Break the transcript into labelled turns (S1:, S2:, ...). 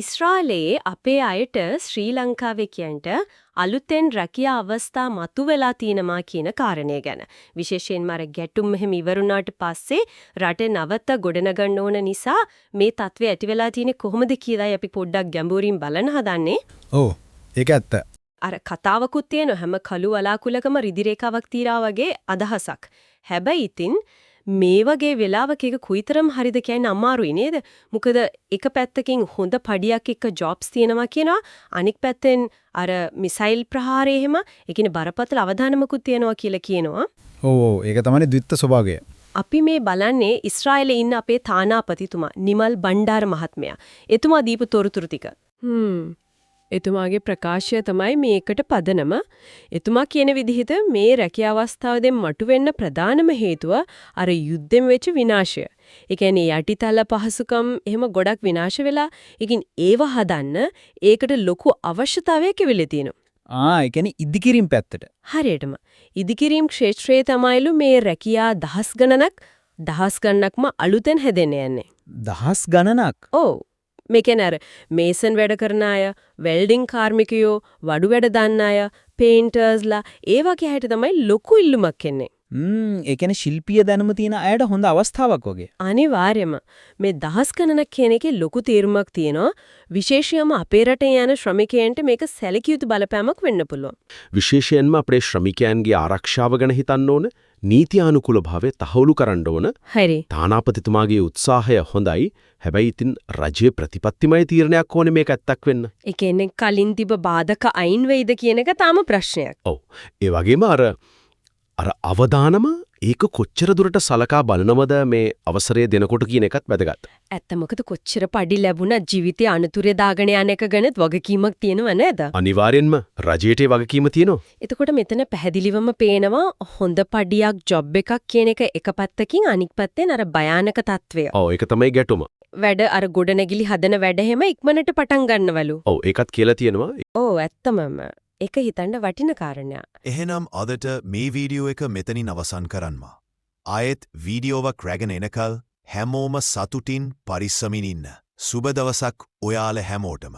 S1: ඉස්රායලයේ අපේ අයට ශ්‍රී ලංකාවේ කියන්ට අලුතෙන් රැකියා අවස්ථා මතුවලා තිනවා කියන කාරණය ගැන. විශේෂයෙන්ම අර ගැටුම් මෙහෙම ඉවරුණාට පස්සේ රටේ නවත ගොඩනගන්න ඕන නිසා මේ තත්ත්වය ඇති වෙලා තියෙන්නේ කොහොමද කියලායි අපි පොඩ්ඩක් ගැඹුරින් බලන්න හදන්නේ.
S2: ඔව් ඒක ඇත්ත.
S1: අර කතාවකුත් තියෙන හැම කළු වලාකුලකම රිදි රේඛාවක් තියලා වගේ අදහසක්. හැබැයි ඉතින් මේ වගේ වෙලාවක එක කුයිතරම් හරිද කියන්නේ අමාරුයි නේද? මොකද එක පැත්තකින් හොඳ පඩියක් එක්ක ජොබ්ස් තියෙනවා කියනවා අනික් පැත්තෙන් අර මිසයිල් ප්‍රහාරය එහෙම ඒ කියන්නේ බරපතල අවදානමකුත් තියෙනවා කියලා කියනවා.
S2: ඔව් ඒක තමයි ද්විත්ව ස්වභාවය.
S1: අපි මේ බලන්නේ ඊශ්‍රායලයේ ඉන්න අපේ තානාපතිතුමා නිමල් බණ්ඩාර මහත්මයා. එතුමා දීපු තොරතුරු ටික. එතුමාගේ ප්‍රකාශය තමයි මේකට පදනම. එතුමා කියන විදිහට මේ රැකියා අවස්ථාවෙන් මතුවෙන්න ප්‍රධානම හේතුව අර යුද්ධෙන් වෙච්ච විනාශය. ඒ කියන්නේ යටිතල පහසුකම් එහෙම ගොඩක් විනාශ වෙලා, ඒකින් ඒව හදන්න ඒකට ලොකු අවශ්‍යතාවයක් ඉවිල්ලා තියෙනවා.
S2: ඒ කියන්නේ ඉදිකිරීම පැත්තට.
S1: හරියටම. ඉදිකිරීම ක්ෂේත්‍රයේ තමයිලු මේ රැකියා දහස් ගණනක්ම අලුතෙන් හැදෙන්න යන්නේ.
S2: දහස් ගණනක්.
S1: ඔව්. මේ කියන්නේ අර මේසන් වැඩ කරන අය, වෙල්ඩින් කාර්මිකයෝ, වඩු වැඩ දන්න අය, පේන්ටර්ස්ලා ඒ වගේ හැට තමයි ලොකු ඉල්ලුමක් එන්නේ.
S2: ඒ කියන්නේ ශිල්පීය දැනුම තියෙන අයට හොඳ අවස්ථාවක් වගේ.
S1: අනිවාර්යයෙන්ම මේ දහස් ගණනක් කියන එකේ ලොකු තීරමක් තියෙනවා. විශේෂයෙන්ම අපේ රටේ යන ශ්‍රමිකයන්ට මේක සැලකිය යුතු බලපෑමක් වෙන්න පුළුවන්.
S3: විශේෂයෙන්ම අපේ ශ්‍රමිකයන්ගේ ආරක්ෂාව ගැන හිතන්න ඕන, නීතියානුකූල භාවය තහවුරු කරන්න ඕන.
S1: හරි.
S3: තානාපතිතුමාගේ උත්සාහය හොඳයි. හැබැයි ඉතින් රජයේ ප්‍රතිපත්තිමය තීරණයක් ඕනේ මේක ඇත්තක් වෙන්න.
S1: ඒ කියන්නේ කලින් තිබ බාධක අයින් වෙයිද කියන එක තාම ප්‍රශ්නයක්.
S3: ඔව්. ඒ වගේම අර අවදානම ඒක කොච්චර දුරට සලකා බලනවද මේ අවසරය දෙනකොට කියන එකත් වැදගත්.
S1: ඇත්ත මොකද කොච්චර පඩි ලැබුණත් ජීවිතේ අනතුරේ දාගෙන යන එක ගැනත් වගකීමක් තියෙනව නේද?
S3: අනිවාර්යෙන්ම රජයට වගකීම තියෙනවා.
S1: එතකොට මෙතන පැහැදිලිවම පේනවා හොඳ පඩියක් ජොබ් එකක් කියන එක එක පැත්තකින් අනික් පැත්තෙන් අර භයානක තත්වය.
S3: ඔව් ඒක තමයි ගැටුම.
S1: වැඩ අර ගොඩනැගිලි හදන වැඩ හැම ඉක්මනට පටන් ගන්නවලු.
S3: ඔව් ඒකත් කියලා තියෙනවා.
S1: ඔව් ඇත්තමම. ඒක හිතන්න වටින කාරණයක්.
S4: එහෙනම් අදට මේ වීඩියෝ එක මෙතනින් අවසන් කරන්න. ආයෙත් වීඩියෝවක් රැගෙන එනකල් හැමෝම සතුටින් පරිස්සමින් ඉන්න. සුබ දවසක් ඔයාලා හැමෝටම.